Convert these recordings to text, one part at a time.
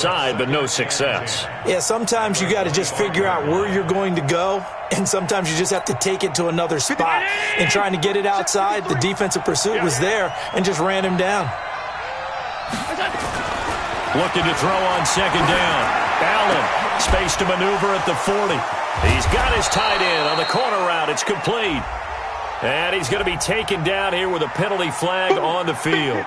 side, but no success. Yeah, sometimes you got to just figure out where you're going to go, and sometimes you just have to take it to another spot. And trying to get it outside, the defensive pursuit was there and just ran him down. Looking to throw on second down. Allen, space to maneuver at the 40. He's got his tight end on the corner route. It's complete. And he's going to be taken down here with a penalty flag on the field.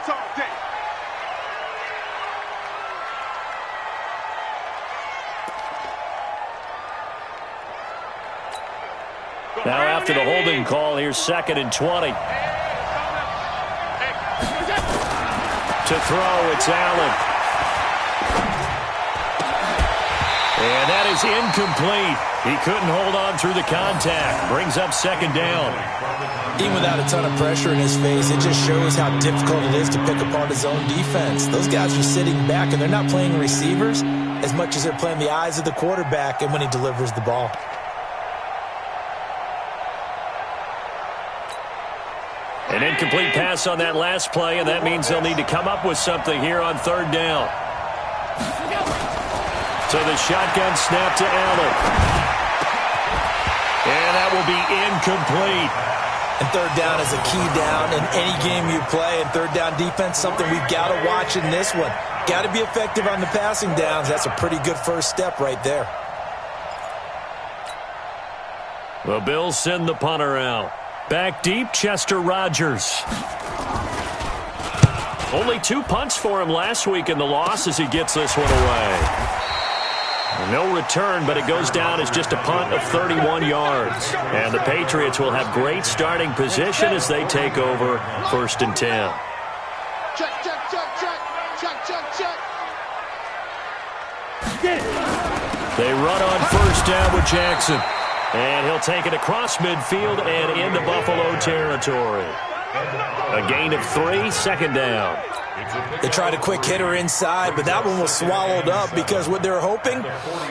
Now after the holding call, here's 2nd and 20. To throw, it's Allen. And that is incomplete. He couldn't hold on through the contact. Brings up 2nd down. Even without a ton of pressure in his face, it just shows how difficult it is to pick apart his own defense. Those guys are sitting back, and they're not playing receivers as much as they're playing the eyes of the quarterback and when he delivers the ball. An incomplete pass on that last play, and that means they'll need to come up with something here on 3rd down. So the shotgun snap to Allen. And that will be incomplete. And 3rd down is a key down in any game you play. And 3rd down defense, something we've got to watch in this one. Got to be effective on the passing downs. That's a pretty good first step right there. The Bills send the punter out. Back deep, Chester Rogers. Only 2 punts for him last week in the loss as he gets this one away. No return, but it goes down as just a punt of 31 yards. And the Patriots will have great starting position as they take over 1st and 10. Check, check, check, check. Check, check, check. They run on 1st down with Jackson. And he'll take it across midfield and into Buffalo territory. A gain of 3, 2nd down. They tried a quick hitter inside, but that one was swallowed up because what they're hoping,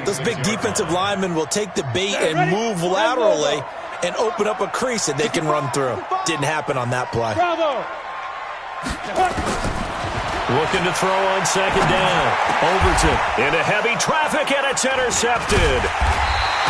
those big defensive linemen will take the bait and move laterally and open up a crease that they can run through. Didn't happen on that play. Looking to throw on 2nd down. Overton into heavy traffic, and it's intercepted.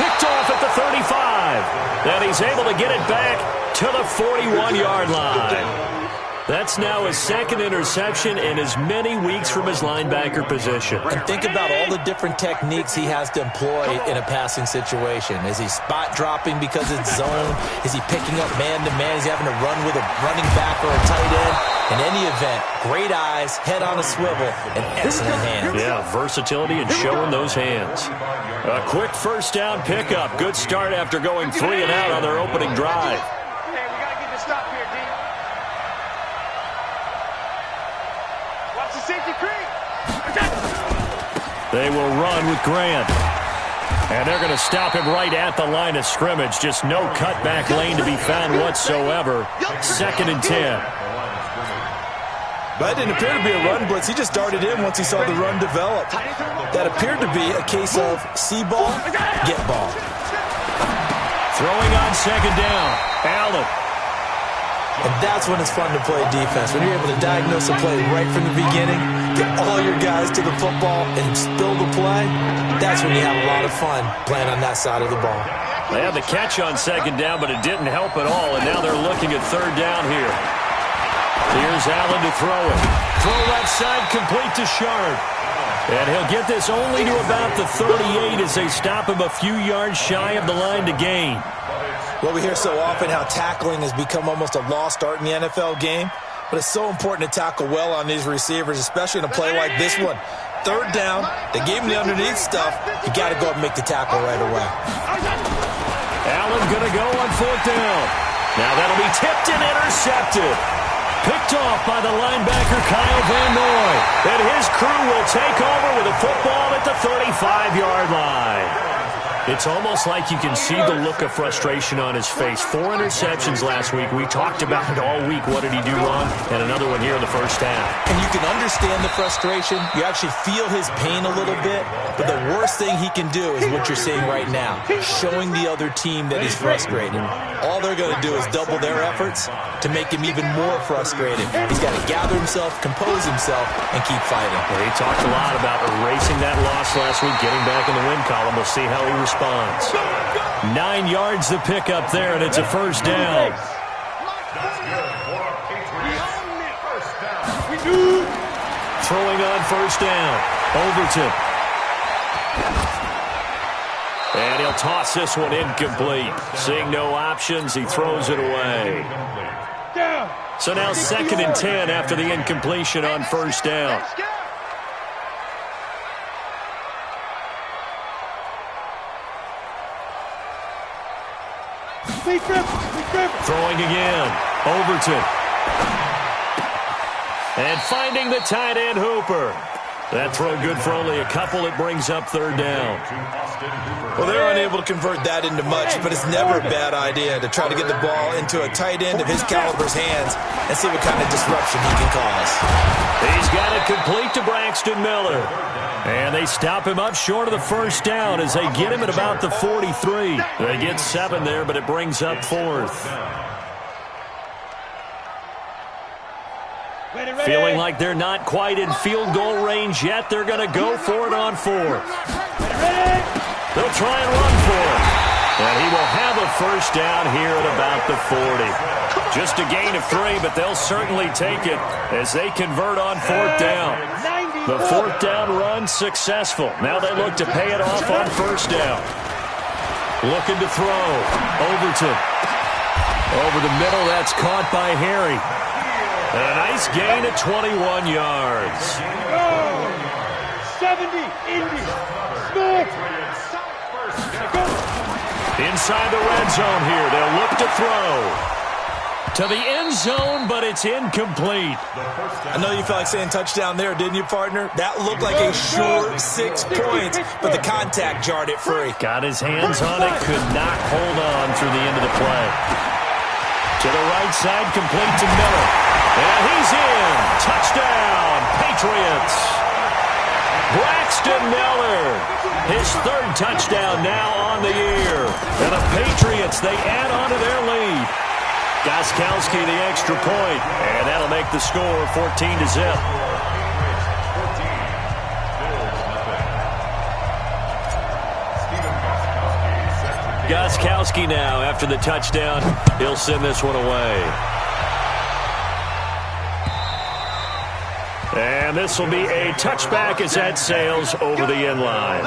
Picked off at the 35. And he's able to get it back to the 41-yard line. That's now his 2nd interception in as many weeks from his linebacker position. And think about all the different techniques he has to employ in a passing situation. Is he spot dropping because it's zone? Is he picking up man-to-man? Is he having to run with a running back or a tight end? In any event, great eyes, head on a swivel, and excellent hands. Yeah, versatility and showing those hands. A quick 1st down pickup. Good start after going 3 and out on their opening drive. Hey, we got to get this stop here, D. Watch the safety creep. They will run with Grant. And they're going to stop him right at the line of scrimmage. Just no cutback lane to be found whatsoever. 2nd and 10. That didn't appear to be a run blitz. He just darted in once he saw the run develop. That appeared to be a case of see ball, get ball. Throwing on 2nd down. Allen. And that's when it's fun to play defense. When you're able to diagnose a play right from the beginning, get all your guys to the football and spill the play, that's when you have a lot of fun playing on that side of the ball. They had the catch on 2nd down, but it didn't help at all, and now they're looking at 3rd down here. Here's Allen to throw it. Throw left side, complete to Sharp. And he'll get this only to about the 38 as they stop him a few yards shy of the line to gain. Well, we hear so often how tackling has become almost a lost art in the NFL game, but it's so important to tackle well on these receivers, especially in a play like this one. 3rd down, they gave him the underneath stuff. You got to go up and make the tackle right away. Allen going to go on 4th down. Now that'll be tipped and intercepted. Picked off by the linebacker Kyle Van Noy. And his crew will take over with a football at the 35-yard line. It's almost like you can see the look of frustration on his face. 4 interceptions last week. We talked about it all week. What did he do wrong? And another one here in the first half. And you can understand the frustration. You actually feel his pain a little bit. But the worst thing he can do is what you're seeing right now, showing the other team that he's frustrated. All they're going to do is double their efforts to make him even more frustrated. He's got to gather himself, compose himself, and keep fighting. Well, he talked a lot about erasing that loss last week, getting back in the win column. We'll see how he responds. 9 yards the pick up there, and it's a first down. Throwing on first down. Overton. And he'll toss this one incomplete. Seeing no options, he throws it away. So now 2nd and 10 after the incompletion on first down. Throwing again. Overton. And finding the tight end Hooper. That throw good for only a couple. It brings up 3rd down. Well, they're unable to convert that into much, but it's never a bad idea to try to get the ball into a tight end of his caliber's hands and see what kind of disruption he can cause. He's got it complete to Braxton Miller. And they stop him up short of the first down as they get him at about the 43. They get 7 there, but it brings up 4th. Feeling like they're not quite in field goal range yet, they're going to go for it on 4th. They'll try and run for it. And he will have a first down here at about the 40. Just a gain of 3, but they'll certainly take it as they convert on 4th down. The 4th down run successful. Now they look to pay it off on first down. Looking to throw. Overton. Over the middle, that's caught by Harry. And a nice gain at 21 yards. 70, Indy, Smith. Inside the red zone here, they'll look to throw. To the end zone, but it's incomplete. I know you felt like saying touchdown there, didn't you, partner? That looked like a short 6 points, but the contact jarred it free. Got his hands on it, could not hold on through the end of the play. To the right side, complete to Miller. And he's in. Touchdown, Patriots. Braxton Miller, his 3rd touchdown now on the year. And the Patriots, they add on to their lead. Gostkowski the extra point, and that'll make the score 14-0. Gostkowski now, after the touchdown, he'll send this one away. And this will be a touchback as that sails over the end line.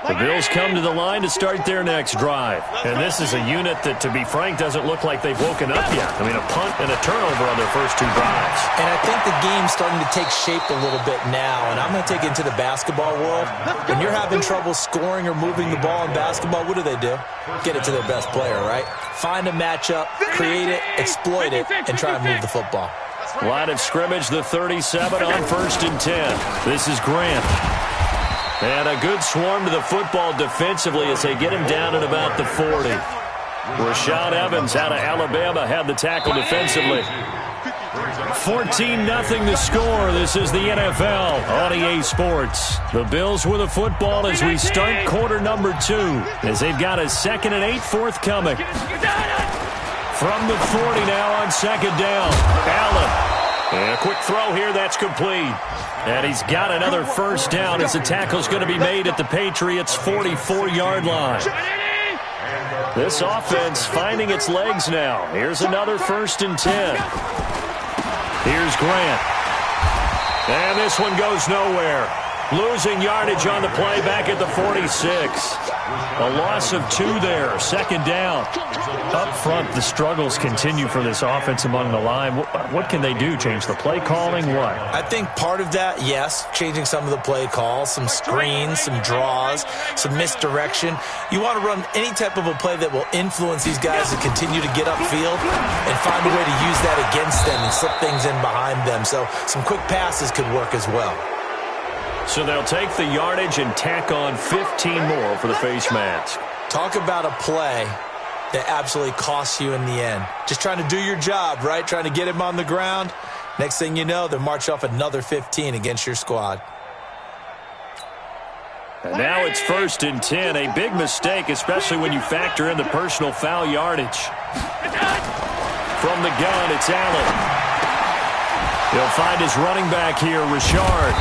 The Bills come to the line to start their next drive. And this is a unit that, to be frank, doesn't look like they've woken up yet. I mean, a punt and a turnover on their first 2 drives. And I think the game's starting to take shape a little bit now. And I'm going to take it into the basketball world. When you're having trouble scoring or moving the ball in basketball, what do? Get it to their best player, right? Find a matchup, create it, exploit it, and try and move the football. Line of scrimmage, the 37 on 1st and 10. This is Grant. And a good swarm to the football defensively as they get him down at about the 40. Rashad Evans out of Alabama had the tackle defensively. 14-0 the score. This is the NFL on EA Sports. The Bills with the football as we start quarter number 2, as they've got a 2nd and 8 forthcoming. From the 40 now on 2nd down. Allen. And a quick throw here, that's complete. And he's got another first down as the tackle's going to be made at the Patriots' 44-yard line. This offense finding its legs now. Here's another 1st and 10. Here's Grant. And this one goes nowhere. Losing yardage on the play back at the 46. A loss of 2 there, second down. Up front, the struggles continue for this offense among the line. What can they do? Change the play calling? What? I think part of that, yes, changing some of the play calls, some screens, some draws, some misdirection. You want to run any type of a play that will influence these guys to continue to get upfield and find a way to use that against them and slip things in behind them. So some quick passes could work as well. So they'll take the yardage and tack on 15 more for the face mask. Talk about a play that absolutely costs you in the end. Just trying to do your job, right? Trying to get him on the ground. Next thing you know, they'll march off another 15 against your squad. And now it's 1st and 10. A big mistake, especially when you factor in the personal foul yardage. From the gun, it's Allen. He'll find his running back here, Richard.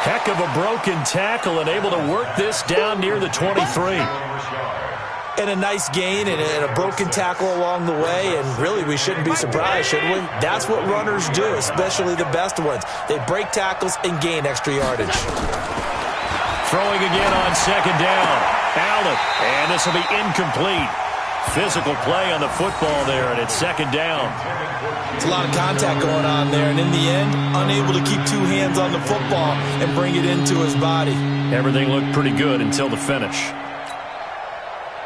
Heck of a broken tackle and able to work this down near the 23. And a nice gain and a broken tackle along the way, and really we shouldn't be surprised, should we? That's what runners do, especially the best ones. They break tackles and gain extra yardage. Throwing again on second down. Allen, and this will be incomplete. Physical play on the football there, and it's second down. It's a lot of contact going on there, and in the end, unable to keep 2 hands on the football and bring it into his body. Everything looked pretty good until the finish.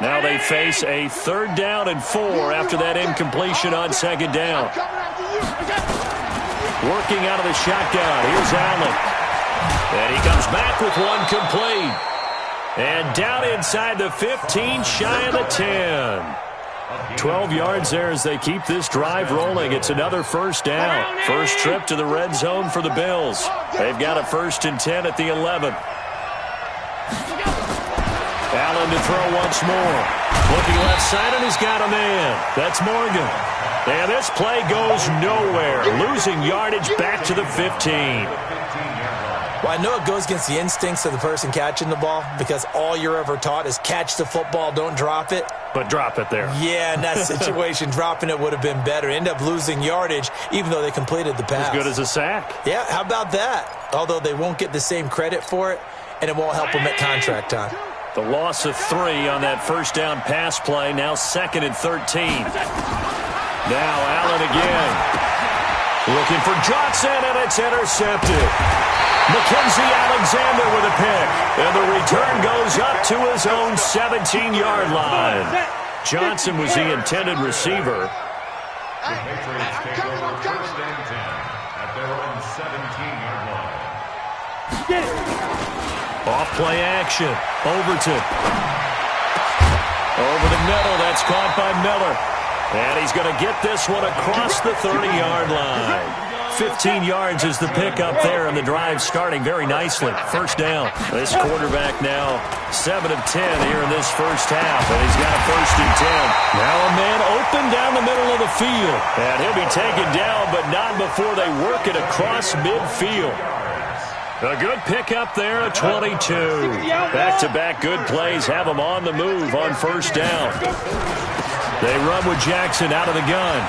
Now they face a 3rd down and 4 after that incompletion on second down. Working out of the shotgun. Here's Allen. And he comes back with one complete. And down inside the 15, shy of the 10. 12 yards there as they keep this drive rolling. It's another 1st down. First trip to the red zone for the Bills. They've got a 1st and 10 at the 11. Allen to throw once more. Looking left side, and he's got a man. That's Morgan. And this play goes nowhere. Losing yardage back to the 15. Well, I know it goes against the instincts of the person catching the ball because all you're ever taught is catch the football, don't drop it. But drop it there. Yeah, in that situation, dropping it would have been better. End up losing yardage, even though they completed the pass. As good as a sack. Yeah, how about that? Although they won't get the same credit for it, and it won't help them at contract time. The loss of 3 on that 1st down pass play. Now 2nd and 13. Now Allen again. Looking for Johnson, and it's intercepted. Mackenzie Alexander with a pick. And the return goes up to his own 17-yard line. Johnson was the intended receiver. The Patriots take over 1st and 10 at their own 17-yard line. Off-play action. Overton. Over the middle. That's caught by Miller. And he's going to get this one across the 30-yard line. 15 yards is the pickup there, and the drive starting very nicely. 1st down. This quarterback now 7 of 10 here in this 1st half, and he's got a 1st and 10. Now a man open down the middle of the field, and he'll be taken down, but not before they work it across midfield. A good pickup there at 22. Back-to-back good plays have them on the move on 1st down. They run with Jackson out of the gun.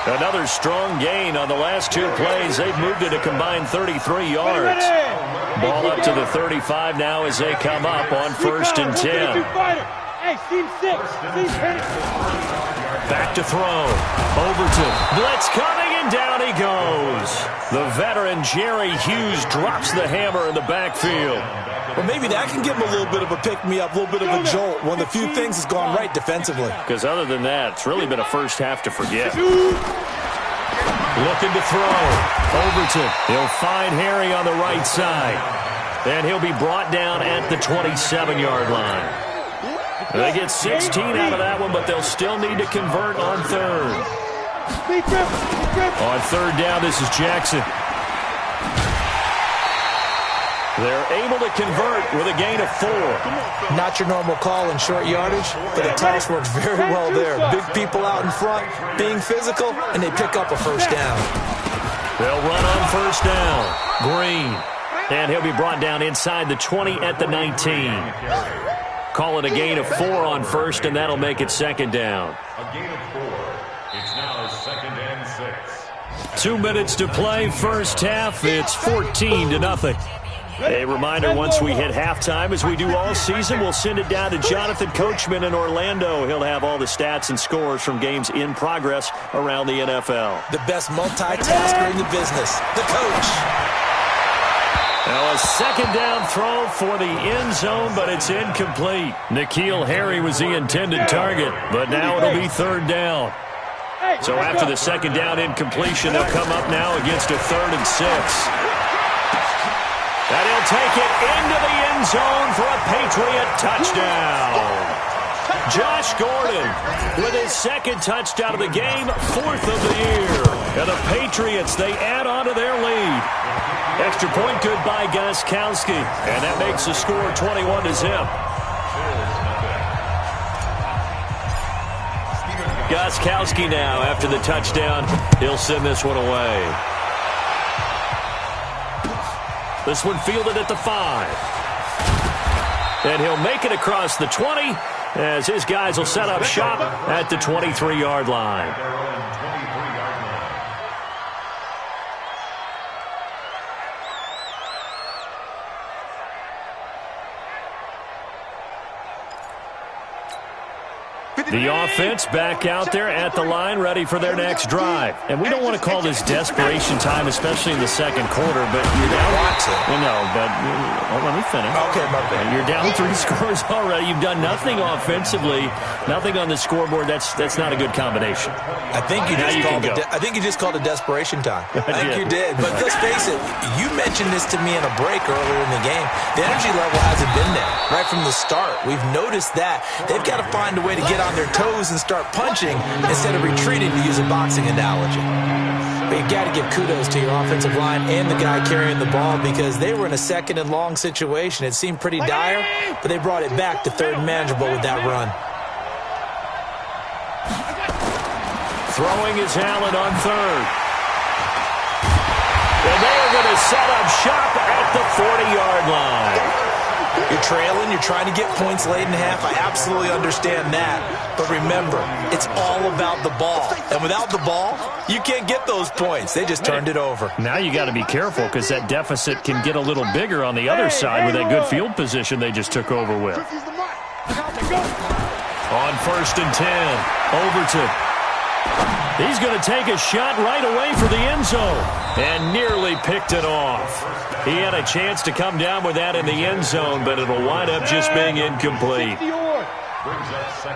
Another strong gain on the last 2 plays. They've moved it a combined 33 yards. Ball up to the 35 now as they come up on 1st and 10. Back to throw. Overton. Blitz coming, and down he goes. The veteran Jerry Hughes drops the hammer in the backfield. Well, maybe that can give him a little bit of a pick-me-up, a little bit of a jolt. One of the few things that's gone right defensively. Because other than that, it's really been a 1st half to forget. Looking to throw. Overton. He'll find Harry on the right side. And he'll be brought down at the 27-yard line. They get 16 out of that one, but they'll still need to convert on 3rd. On 3rd down, this is Jackson. They're able to convert with a gain of 4. Not your normal call in short yardage, but the toss works very well there. Big people out in front, being physical, and they pick up a 1st down. They'll run on 1st down. Green. And he'll be brought down inside the 20 at the 19. Call it a gain of 4 on 1st, and that'll make it 2nd down. A gain of 4. It's now 2nd and 6. 2 minutes to play, first half. It's 14-0. A reminder, once we hit halftime, as we do all season, we'll send it down to Jonathan Coachman in Orlando. He'll have all the stats and scores from games in progress around the NFL. The best multitasker in the business, the coach. Now a second down throw for the end zone, but it's incomplete. N'Keal Harry was the intended target, but now it'll be third down. So after the second down incompletion, they'll come up now against a 3rd and 6. And he'll take it into the end zone for a Patriot touchdown. Josh Gordon with his second touchdown of the game, 4th of the year. And the Patriots, they add on to their lead. Extra point good by Gostkowski. And that makes the score 21-0. Gostkowski now, after the touchdown, he'll send this one away. This one fielded at the 5. And he'll make it across the 20 as his guys will set up shop at the 23-yard line. The offense back out there at the line, ready for their next drive. And we don't want to call this desperation time, especially in the second quarter, but you're down. Let me finish. Okay, my bad. You're down 3 scores already. You've done nothing offensively, nothing on the scoreboard. That's not a good combination. I think you just called it desperation time. I think you did. But let's face it, you mentioned this to me in a break earlier in the game. The energy level hasn't been there right from the start. We've noticed that. They've got to find a way to get on their toes and start punching instead of retreating, to use a boxing analogy. But you've got to give kudos to your offensive line and the guy carrying the ball, because they were in a 2nd and long situation. It seemed pretty dire, but they brought it back to 3rd and manageable with that run. Throwing is Allen on 3rd. And they are going to set up shop at the 40-yard line. You're trailing, you're trying to get points late in half. I absolutely understand that. But remember, it's all about the ball. And without the ball, you can't get those points. They just turned it over. Now you got to be careful, because that deficit can get a little bigger on the other side with that good field position they just took over with. On 1st and 10, Overton. He's going to take a shot right away for the end zone and nearly picked it off. He had a chance to come down with that in the end zone, but it'll wind up just being incomplete.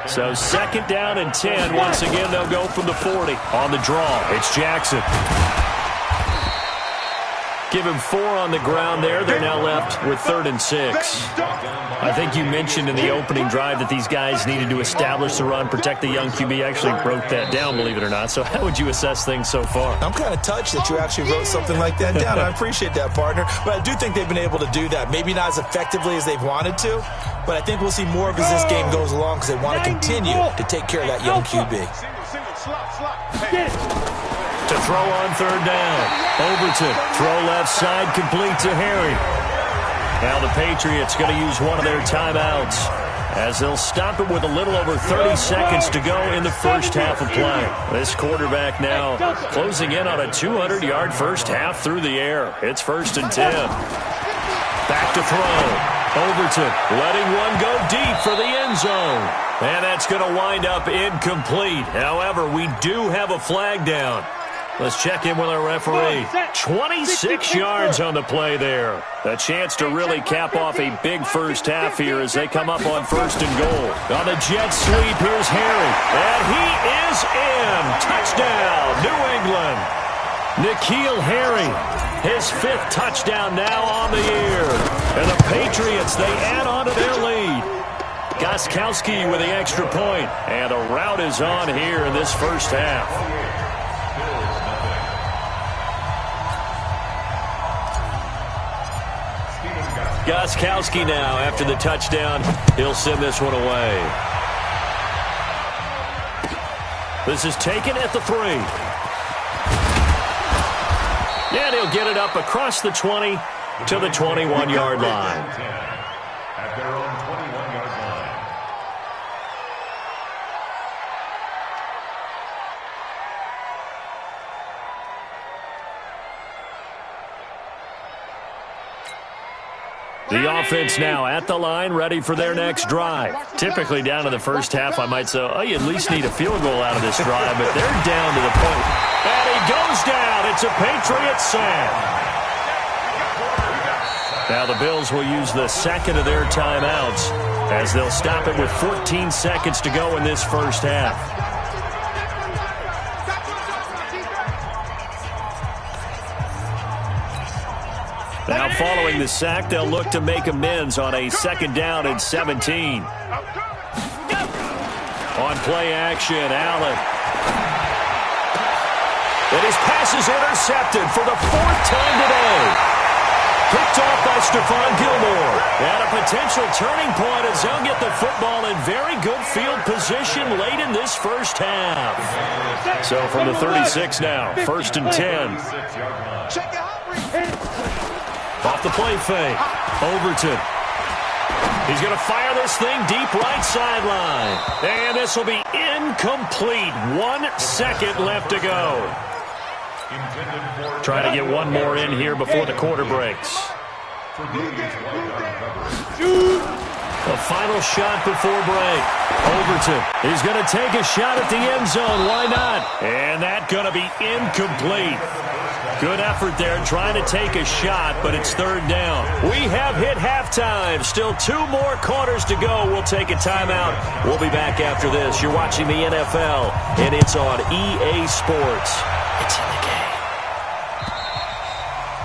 So 2nd down and 10. Once again, they'll go from the 40. On the draw, it's Jackson. Give him 4 on the ground there. They're now left with 3rd and 6. I think you mentioned in the opening drive that these guys needed to establish the run, protect the young QB. Actually broke that down, believe it or not. So how would you assess things so far? I'm kind of touched that you actually wrote something like that down. I appreciate that, partner. But I do think they've been able to do that. Maybe not as effectively as they've wanted to, but I think we'll see more of as this game goes along, because they want to continue to take care of that young QB. To throw on 3rd down. Overton, throw left side, complete to Harry. Now the Patriots going to use one of their timeouts, as they'll stop it with a little over 30 seconds to go in the first half of play. This quarterback now closing in on a 200-yard first half through the air. It's 1st and 10. Back to throw. Overton letting one go deep for the end zone. And that's going to wind up incomplete. However, we do have a flag down. Let's check in with our referee. 26 yards on the play there. A chance to really cap off a big first half here as they come up on 1st and goal. On the jet sweep, here's Harry. And he is in. Touchdown, New England. N'Keal Harry, his 5th touchdown now on the year. And the Patriots, they add on to their lead. Gostkowski with the extra point. And the rout is on here in this first half. Gostkowski now, after the touchdown, he'll send this one away. This is taken at the 3. And he'll get it up across the 20 to the 21-yard line. At their own 21-yard line. The offense now at the line, ready for their next drive. Typically down to the first half, I might say, oh, you at least need a field goal out of this drive, but they're down to the point. And he goes down. It's a Patriots sack. Now the Bills will use the second of their timeouts as they'll stop it with 14 seconds to go in this first half. Now following the sack, they'll look to make amends on a second down and 17. On play action, Allen. And his pass is intercepted for the fourth time today. Picked off by Stephon Gilmore. And a potential turning point as they'll get the football in very good field position late in this first half. So from the 36 now, 1st and 10. Off the play fake. Overton. He's going to fire this thing deep right sideline. And this will be incomplete. 1 second left to go. Trying to get one more in here before the quarter breaks. The final shot before break. Overton. He's going to take a shot at the end zone. Why not? And that's going to be incomplete. Good effort there trying to take a shot, but it's third down. We have hit halftime. Still 2 more quarters to go. We'll take a timeout. We'll be back after this. You're watching the NFL, and it's on EA Sports. It's in the game.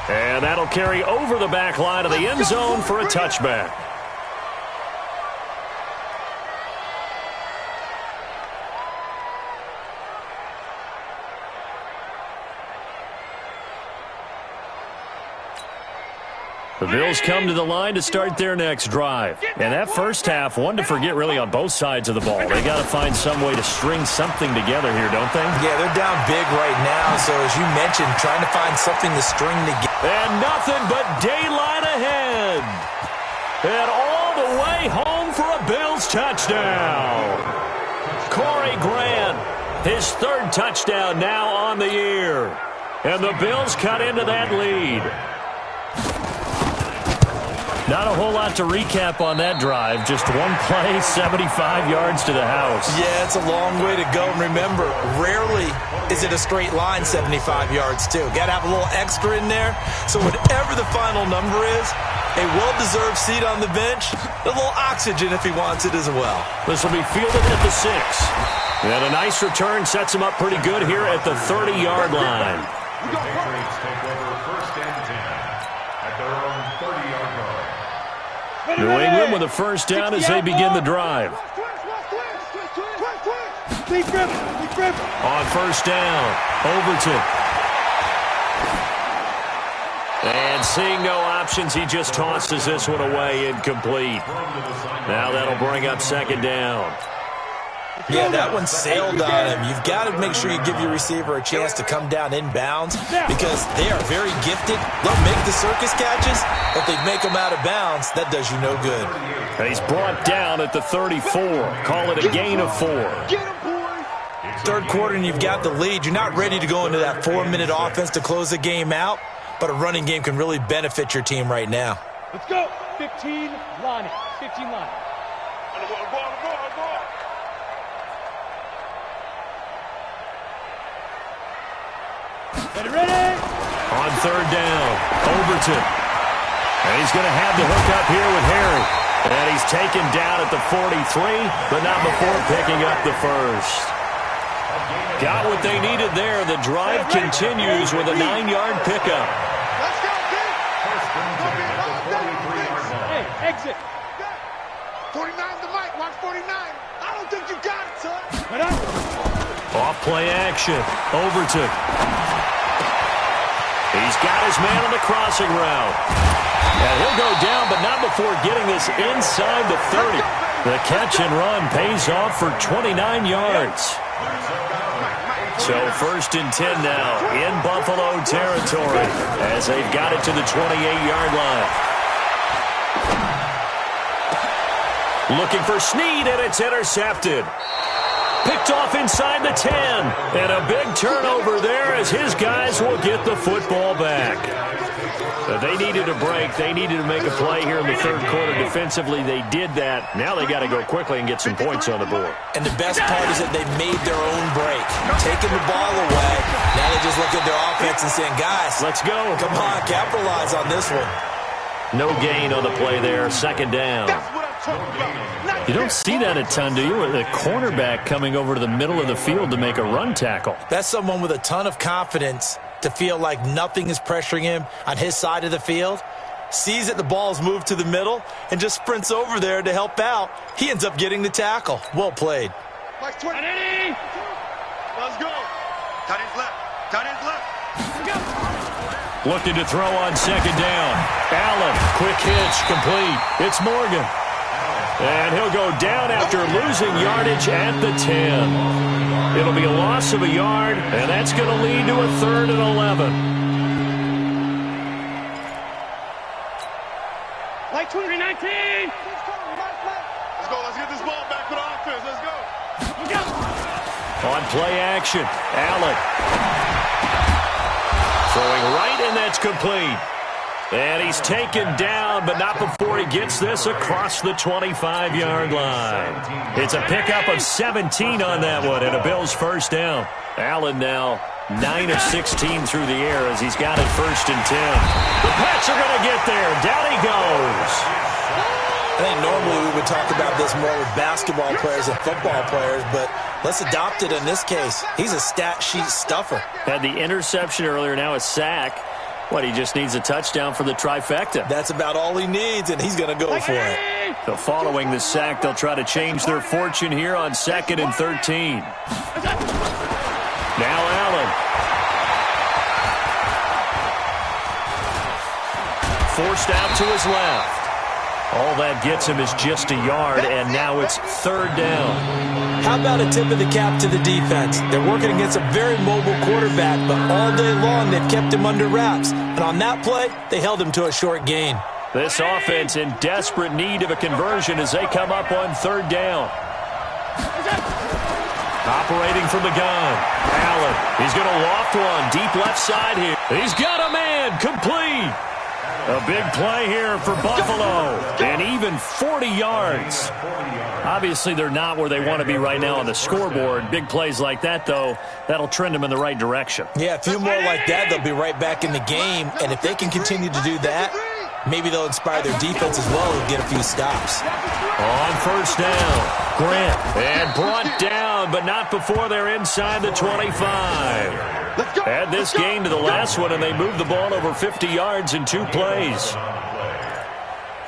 And that'll carry over the back line of the end zone for a touchback. The Bills come to the line to start their next drive. And that first half, one to forget really on both sides of the ball. They got to find some way to string something together here, don't they? Yeah, they're down big right now. So as you mentioned, trying to find something to string together. And nothing but daylight ahead. And all the way home for a Bills touchdown. Corey Grant, his 3rd touchdown now on the year. And the Bills cut into that lead. Not a whole lot to recap on that drive. Just one play, 75 yards to the house. Yeah, it's a long way to go. And remember, rarely is it a straight line 75 yards, too. Got to have a little extra in there. So whatever the final number is, a well-deserved seat on the bench, a little oxygen if he wants it as well. This will be fielded at the 6. And a nice return sets him up pretty good here at the 30-yard line. The Patriots take over 1st and 10 at their own 30-yard line. New England with a first down as they begin the drive. On first down, Overton. And seeing no options, he just tosses this one away, incomplete. Now that'll bring up second down. Yeah, that one sailed on him. You've got to make sure you give your receiver a chance to come down inbounds because they are very gifted. They'll make the circus catches, but they make them out of bounds. That does you no good. And he's brought down at the 34. Call it a gain of 4. Third quarter and you've got the lead. You're not ready to go into that 4-minute offense to close the game out, but a running game can really benefit your team right now. Let's go. 15 line. 15 line. Ready? On third down, Overton. And he's going to have the hook up here with Harry. And he's taken down at the 43, but not before picking up the first. Got what they needed there. The drive continues with a 9-yard pickup. Let's go, kid. Hey, exit. 49 the mic. Watch 49. I don't think you got it, son. Off play action. Overton. He's got his man on the crossing route. And he'll go down, but not before getting this inside the 30. The catch and run pays off for 29 yards. So 1st and 10 now in Buffalo territory as they've got it to the 28-yard line. Looking for Snead, and it's intercepted. Picked off inside the 10. And a big turnover there as his guys will get the football back. They needed a break. They needed to make a play here in the third quarter defensively. They did that. Now they got to go quickly and get some points on the board. And the best part is that they made their own break. Taking the ball away. Now they just look at their offense and saying, guys, let's go. Come on, capitalize on this one. No gain on the play there. Second down. You don't see that a ton, do you? The cornerback coming over to the middle of the field to make a run tackle. That's someone with a ton of confidence to feel like nothing is pressuring him on his side of the field. Sees that the ball's moved to the middle and just sprints over there to help out. He ends up getting the tackle. Well played. Let's go. Tight ends left. Tight ends left. Looking to throw on second down. Allen, quick hitch, complete. It's Morgan. And he'll go down after losing yardage at the 10. It'll be a loss of a yard, and that's going to lead to a 3rd and 11. Light 2019. Let's go. Let's get this ball back for the offense. Let's go. On play action, Allen. Throwing right, and that's complete. And he's taken down, but not before he gets this across the 25-yard line. It's a pickup of 17 on that one, and a Bills first down. Allen now 9 of 16 through the air as he's got it 1st and 10. The Pats are going to get there. Down he goes. I think normally we would talk about this more with basketball players and football players, but let's adopt it in this case. He's a stat sheet stuffer. Had the interception earlier, now a sack. What, he just needs a touchdown for the trifecta. That's about all he needs, and he's going to go for it. So following the sack, they'll try to change their fortune here on 2nd and 13. Now Allen. Forced out to his left. All that gets him is just a yard, and now it's 3rd down. How about a tip of the cap to the defense? They're working against a very mobile quarterback, but all day long they've kept him under wraps. And on that play, they held him to a short gain. This offense in desperate need of a conversion as they come up on 3rd down. Operating from the gun. Allen, he's going to loft one deep left side here. He's got a man, complete. A big play here for Buffalo, and even 40 yards. Obviously, they're not where they want to be right now on the scoreboard. Big plays like that, though, that'll trend them in the right direction. Yeah, a few more like that, they'll be right back in the game. And if they can continue to do that, maybe they'll inspire their defense as well and get a few stops. On 1st down, Grant, and brought down, but not before they're inside the 25. Add this game to the last one, and they moved the ball over 50 yards in 2 plays.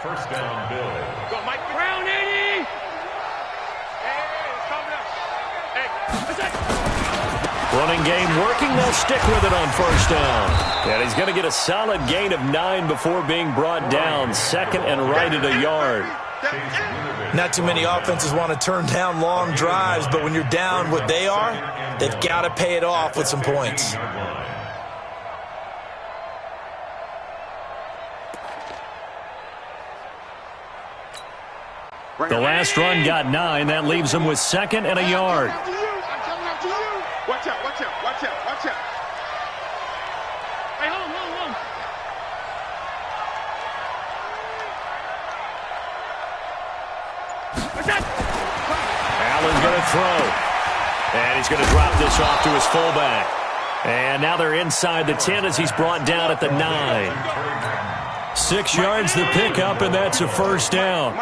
1st down, Bill. Go, Mike Brown, 80. Running game working. They'll stick with it on 1st down. And he's going to get a solid gain of 9 before being brought down. 2nd and right at a yard. Not too many offenses want to turn down long drives, but when you're down what they are, they've got to pay it off with some points. The last run got 9. That leaves them with 2nd and a yard. I'm coming after you. Watch out, watch out, watch out, watch out. Hey, hold on. Allen's going to throw. And he's going to drop this off to his fullback. And now they're inside the 10 as he's brought down at the 9. 6 yards the pickup, and that's a 1st down.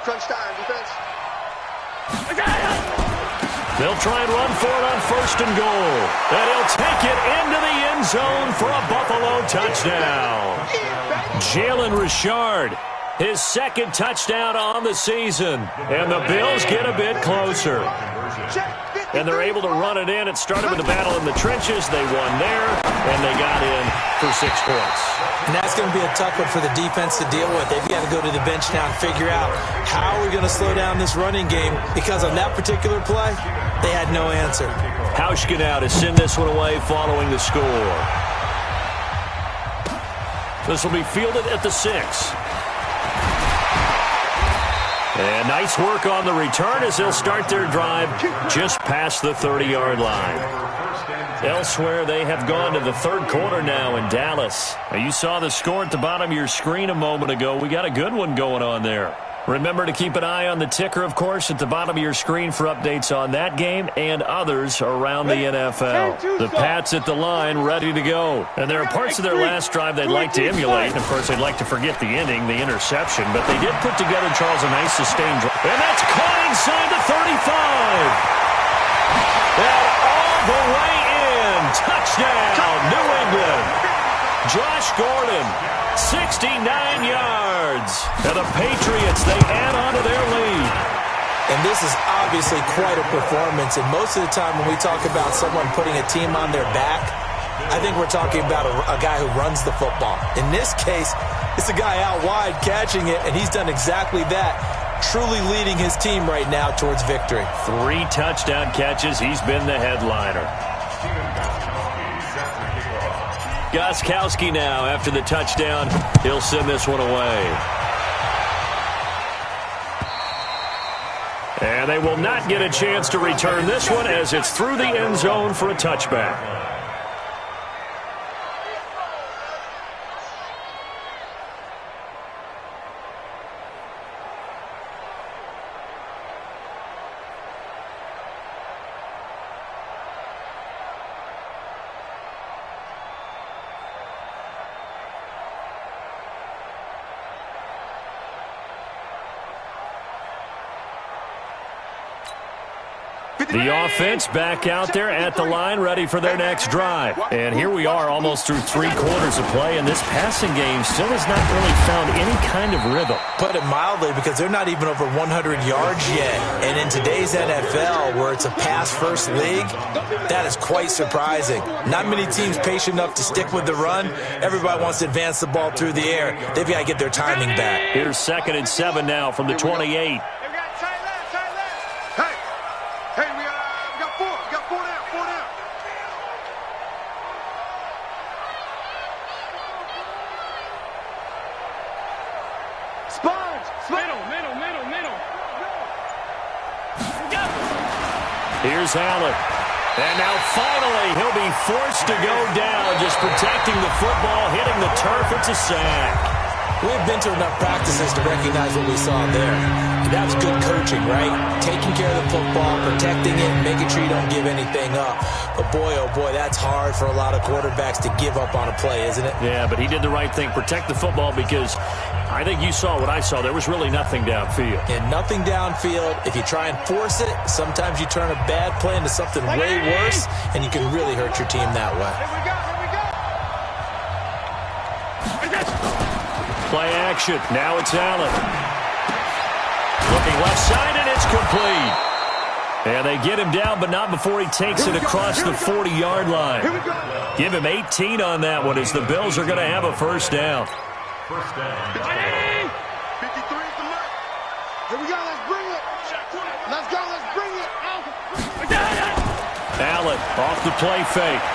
Crunch time, defense. They'll try and run for it on 1st and goal. And he'll take it into the end zone for a Buffalo touchdown. Jalen Richard, his 2nd touchdown on the season. And the Bills get a bit closer. And they're able to run it in. It started with the battle in the trenches. They won there, and they got in for 6 points. And that's going to be a tough one for the defense to deal with. They've got to go to the bench now and figure out how are we going to slow down this running game, because on that particular play, they had no answer. Hauschka now to send this one away following the score. This will be fielded at the 6. And nice work on the return as they'll start their drive just past the 30-yard line. Elsewhere, they have gone to the third quarter now in Dallas. Now, you saw the score at the bottom of your screen a moment ago. We got a good one going on there. Remember to keep an eye on the ticker, of course, at the bottom of your screen for updates on that game and others around the NFL. The Pats at the line, ready to go. And there are parts of their last drive they'd like to emulate. And, of course, they'd like to forget the ending, the interception. But they did put together, Charles, a nice sustained drive. And that's caught inside the 35. And all the way in. Touchdown, New England. Josh Gordon, 69 yards. And the Patriots, they add on to their lead. And this is obviously quite a performance. And most of the time when we talk about someone putting a team on their back, I think we're talking about a guy who runs the football. In this case, it's a guy out wide catching it, and he's done exactly that, truly leading his team right now towards victory. 3 touchdown catches. He's been the headliner. Gostkowski now after the touchdown. He'll send this one away. And they will not get a chance to return this one as it's through the end zone for a touchback. The offense back out there at the line, ready for their next drive. And here we are almost through 3 quarters of play, and this passing game still has not really found any kind of rhythm. Put it mildly, because they're not even over 100 yards yet. And in today's NFL, where it's a pass-first league, that is quite surprising. Not many teams patient enough to stick with the run. Everybody wants to advance the ball through the air. They've got to get their timing back. Here's 2nd and 7 now from the 28. Here's Allen. And now finally he'll be forced to go down, just protecting the football, hitting the turf. It's a sack. We've been to enough practices to recognize what we saw there. That was good coaching, right? Taking care of the football, protecting it, making sure you don't give anything up. But boy, oh boy, that's hard for a lot of quarterbacks to give up on a play, isn't it? Yeah, but he did the right thing. Protect the football, because I think you saw what I saw. There was really nothing downfield. And nothing downfield. If you try and force it, sometimes you turn a bad play into something way worse, and you can really hurt your team that way. Play action. Now it's Allen. Looking left side, and it's complete. And they get him down, but not before he takes it across the 40-yard line. Give him 18 on that one, as the Bills are going to have a first down. First down. 53 is the mark. Here we go. Let's bring it. Let's go. Let's bring it. Allen off the play fake.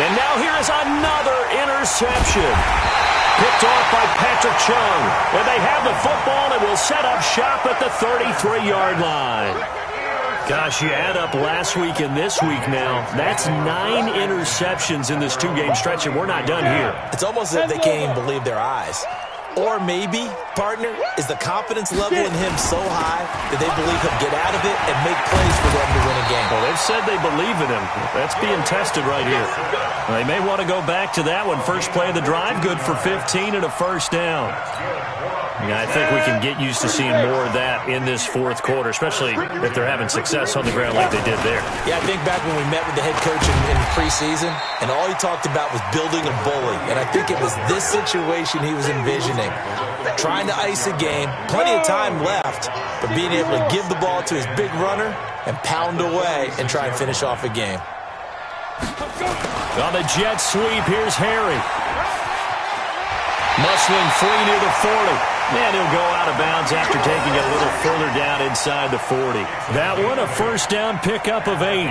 And now here is another interception. Picked off by Patrick Chung. And they have the football and will set up shop at the 33-yard line. Gosh, you add up last week and this week now. That's 9 interceptions in this 2-game stretch, and we're not done here. It's almost as if they can't even believe their eyes. Or maybe, partner, is the confidence level in him so high that they believe he'll get out of it and make plays for them to win a game. Well, they've said they believe in him. That's being tested right here. They may want to go back to that one. First play of the drive, good for 15 and a first down. Yeah, I think we can get used to seeing more of that in this fourth quarter, especially if they're having success on the ground like they did there. Yeah, I think back when we met with the head coach in preseason, and all he talked about was building a bully. And I think it was this situation he was envisioning. Trying to ice a game, plenty of time left, but being able to give the ball to his big runner and pound away and try and finish off a game. On the jet sweep, here's Harry. Muscling free near the 40. And he'll go out of bounds after taking it a little further down inside the 40. That one, a first down pickup of 8.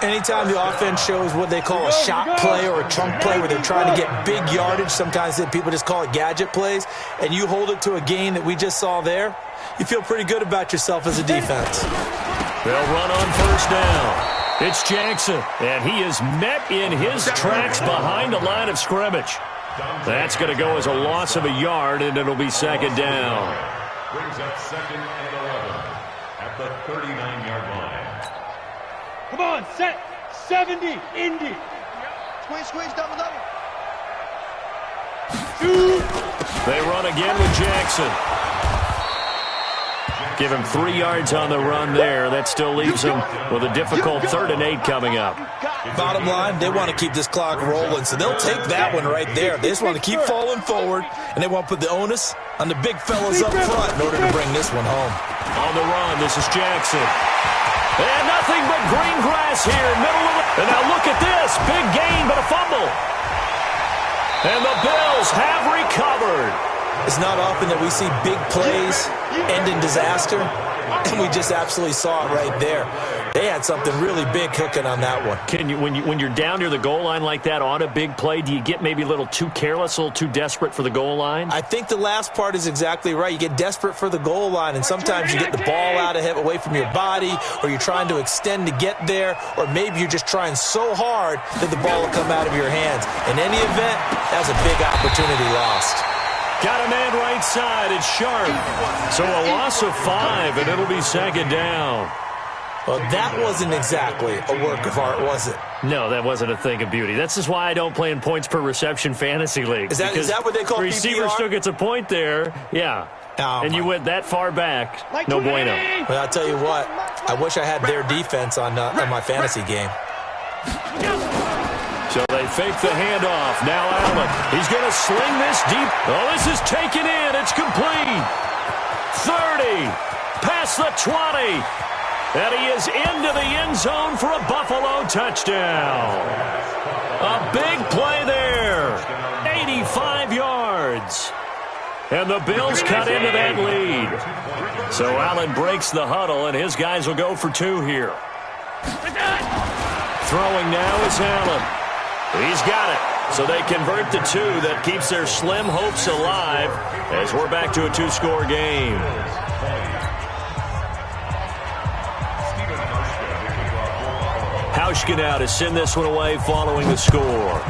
Anytime the offense shows what they call a shot play or a chunk play where they're trying to get big yardage, sometimes people just call it gadget plays, and you hold it to a gain that we just saw there, you feel pretty good about yourself as a defense. They'll run on first down. It's Jackson, and he is met in his tracks behind the line of scrimmage. That's going to go as a loss of a yard, and it'll be second down. Brings up second and 11 at the 39-yard line. Come on, set. 70, Indy. Squeeze, double. Shoot. They run again with Jackson. Give him 3 yards on the run there. That still leaves him with a difficult 3rd and 8 coming up. Bottom line, they want to keep this clock rolling, so they'll take that one right there. They just want to keep falling forward, and they want to put the onus on the big fellas up front in order to bring this one home. On the run, this is Jackson. And nothing but green grass here, middle of it. And now look at this. Big gain, but a fumble. And the Bills have recovered. It's not often that we see big plays end in disaster, and we just absolutely saw it right there. They had something really big cooking on that one. Can you, when you're down near the goal line like that on a big play, do you get maybe a little too careless, a little too desperate for the goal line? I think the last part is exactly right. You get desperate for the goal line, and sometimes you get the ball out of it, away from your body, or you're trying to extend to get there, or maybe you're just trying so hard that the ball will come out of your hands. In any event, that's a big opportunity lost. Got a man right side. It's Sharp. So a loss of 5, and it'll be second down. Well, that wasn't exactly a work of art, was it? No, that wasn't a thing of beauty. That's just why I don't play in points per reception fantasy leagues. Is that what they call PPR? The receiver still gets a point there. Yeah. And you went that far back. No bueno. Well, I'll tell you what. I wish I had their defense on my fantasy game. So they fake the handoff. Now Allen. He's going to sling this deep. Oh, this is taken in. It's complete. 30. Past the 20. And he is into the end zone for a Buffalo touchdown. A big play there. 85 yards. And the Bills cut into that lead. So Allen breaks the huddle, and his guys will go for 2 here. Throwing now is Allen. He's got it. So they convert the 2. That keeps their slim hopes alive as we're back to a 2-score game. Hauschka now to send this one away following the score.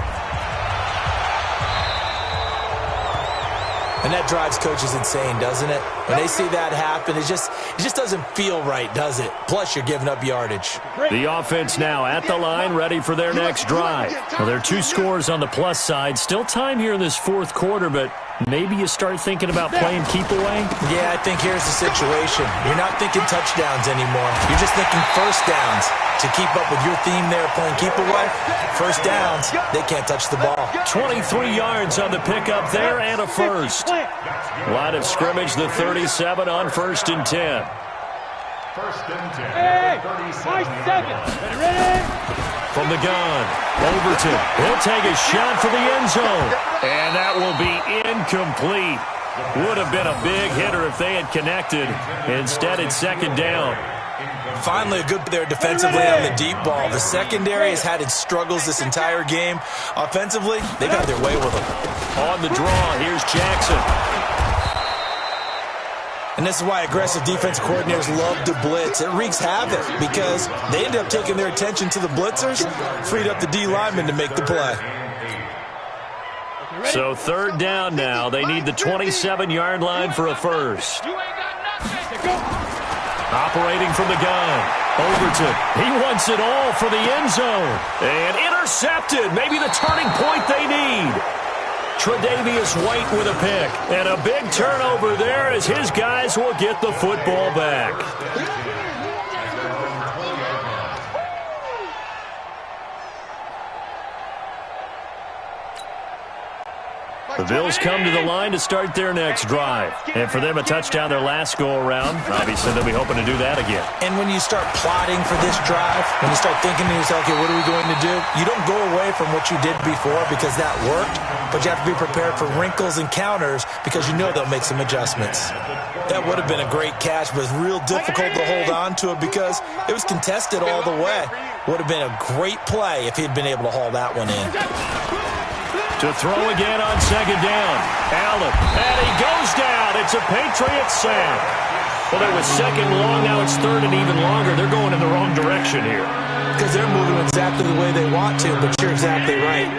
And that drives coaches insane, doesn't it? When they see that happen, it just doesn't feel right, does it? Plus, you're giving up yardage. The offense now at the line, ready for their next drive. Well, there are 2 scores on the plus side. Still time here in this 4th quarter, but maybe you start thinking about playing keep away? Yeah, I think here's the situation. You're not thinking touchdowns anymore. You're just thinking first downs. To keep up with your theme there, playing keep away, first downs, they can't touch the ball. 23 yards on the pickup there and a first. Line of scrimmage, the 37 on 1st and 10. 1st and 10. Hey, 5-7. Ready? From the gun, Overton. He'll take a shot for the end zone. And that will be incomplete. Would have been a big hitter if they had connected. Instead, it's second down. Finally, a good there defensively on the deep ball. The secondary has had its struggles this entire game. Offensively, they've had their way with them. On the draw, here's Jackson. And this is why aggressive defense coordinators love to blitz. It wreaks havoc because they end up taking their attention to the blitzers, freed up the D linemen to make the play. So 3rd down now. They need the 27-yard line for a first. Operating from the gun. Overton. He wants it all for the end zone. And intercepted. Maybe the turning point they need. Tre'Davious White with a pick. And a big turnover there as his guys will get the football back. The Bills come to the line to start their next drive. And for them, a touchdown their last go-around. Obviously, they'll be hoping to do that again. And when you start plotting for this drive, when you start thinking to yourself, okay, what are we going to do? You don't go away from what you did before because that worked. but you have to be prepared for wrinkles and counters because you know they'll make some adjustments. That would have been a great catch, but it's real difficult to hold on to it because it was contested all the way. Would have been a great play if he'd been able to haul that one in. To throw again on second down. Allen, and he goes down. It's a Patriots sack. Well, that was second long. Now it's third and even longer. They're going in the wrong direction here. Because they're moving exactly the way they want to, but you're exactly right.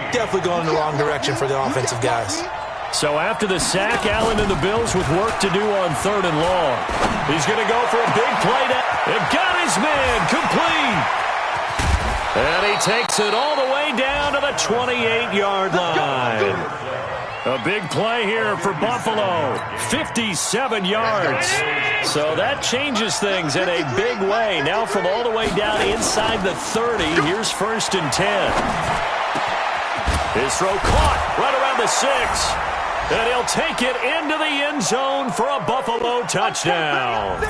Definitely going in the wrong direction for the offensive guys. So after the sack, Allen and the Bills with work to do on third and long. He's going to go for a big play. It got his man complete. And he takes it all the way down to the 28-yard line. A big play here for Buffalo. 57 yards. So that changes things in a big way. Now from all the way down inside the 30, here's 1st and 10. His throw caught right around the 6. And he'll take it into the end zone for a Buffalo touchdown.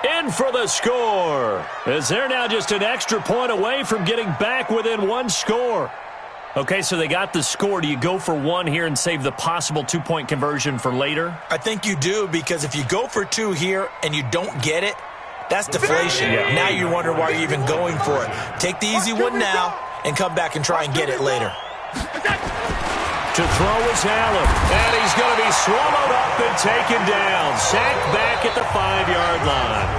In for the score. As they're now just an extra point away from getting back within one score. Okay, so they got the score. Do you go for one here and save the possible 2-point conversion for later? I think you do, because if you go for 2 here and you don't get it, that's deflation. Yeah. Now you wonder why you're even going for it. Take the easy one now and come back and try and get it later. To throw is Allen, and he's going to be swallowed up and taken down. Sacked back at the 5-yard line.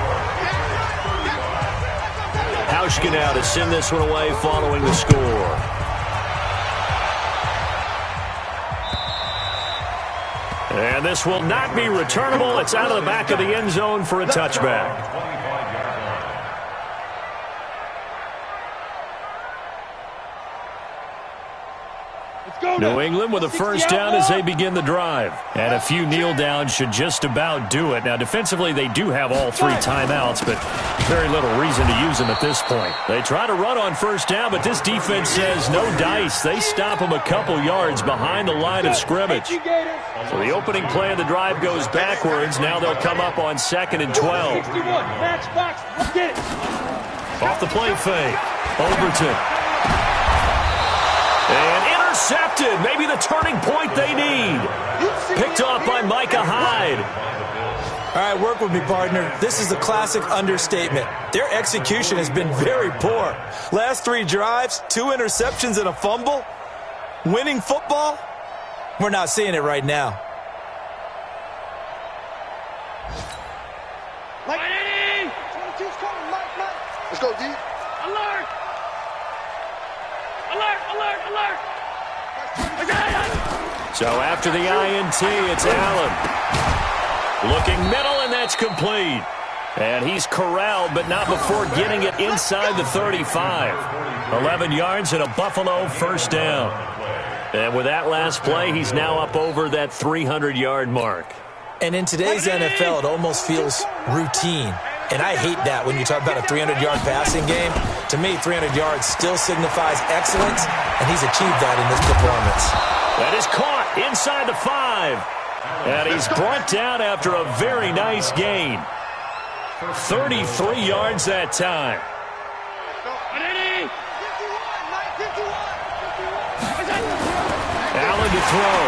Hauschka now to send this one away following the score. And this will not be returnable. It's out of the back of the end zone for a touchback. New England with a first down as they begin the drive. And a few kneel downs should just about do it. Now, defensively, they do have all 3 timeouts, but very little reason to use them at this point. They try to run on first down, but this defense says no dice. They stop them a couple yards behind the line of scrimmage. So the opening play of the drive goes backwards. Now they'll come up on 2nd and 12. Off the play fake. Overton. And intercepted. Maybe the turning point they need. Picked off by Micah Hyde. All right, work with me, partner. This is a classic understatement. Their execution has been very poor. Last 3 drives, 2 interceptions and a fumble. Winning football? We're not seeing it right now. Let's go, D. Alert! Alert, alert, alert! So after the INT, it's Allen. Looking middle, and that's complete. And he's corralled, but not before getting it inside the 35. 11 yards and a Buffalo first down. And with that last play, he's now up over that 300-yard mark. And in today's NFL, it almost feels routine. And I hate that when you talk about a 300-yard passing game. To me, 300 yards still signifies excellence, and he's achieved that in this performance. That is caught inside the 5. And he's brought down after a very nice gain. 33 yards that time. Allen to throw.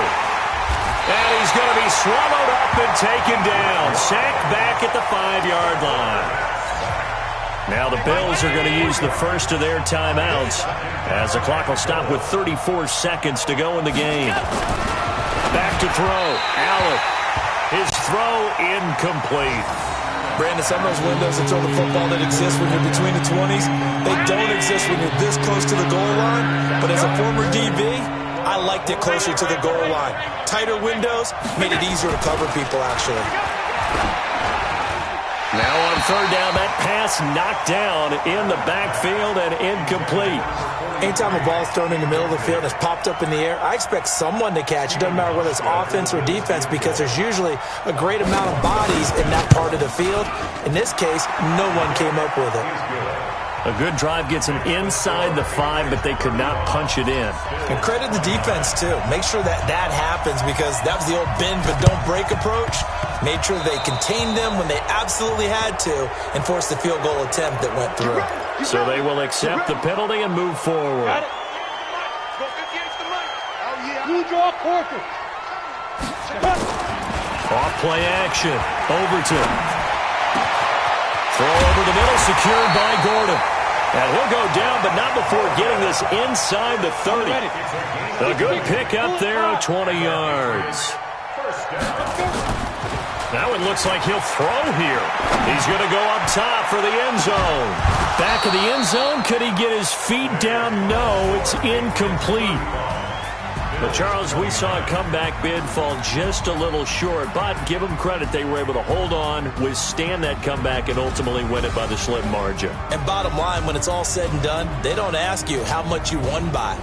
And he's going to be swallowed up and taken down. Sacked back at the 5-yard line. Now the Bills are going to use the first of their timeouts as the clock will stop with 34 seconds to go in the game. Back to throw. Allen. His throw incomplete. Brandon, some of those windows to throw the football that exist when you're between the 20s, they don't exist when you're this close to the goal line. But as a former DB, I liked it closer to the goal line. Tighter windows made it easier to cover people, actually. Now on third down, that pass knocked down in the backfield and incomplete. Anytime a ball's thrown in the middle of the field and it's popped up in the air, I expect someone to catch. It doesn't matter whether it's offense or defense, because there's usually a great amount of bodies in that part of the field. In this case, no one came up with it. A good drive gets him inside the 5, but they could not punch it in. And credit the defense, too. Make sure that that happens, because that was the old bend but don't break approach. Made sure they contained them when they absolutely had to and forced the field goal attempt that went through. So they will accept the penalty and move forward. Off play action. Overton. Throw over the middle, secured by Gordon. And he'll go down, but not before getting this inside the 30. A good pick up there of 20 yards. Now it looks like he'll throw here. He's going to go up top for the end zone. Back of the end zone. Could he get his feet down? No, it's incomplete. But, Charles, we saw a comeback bid fall just a little short, but give them credit. They were able to hold on, withstand that comeback, and ultimately win it by the slim margin. And bottom line, when it's all said and done, they don't ask you how much you won by.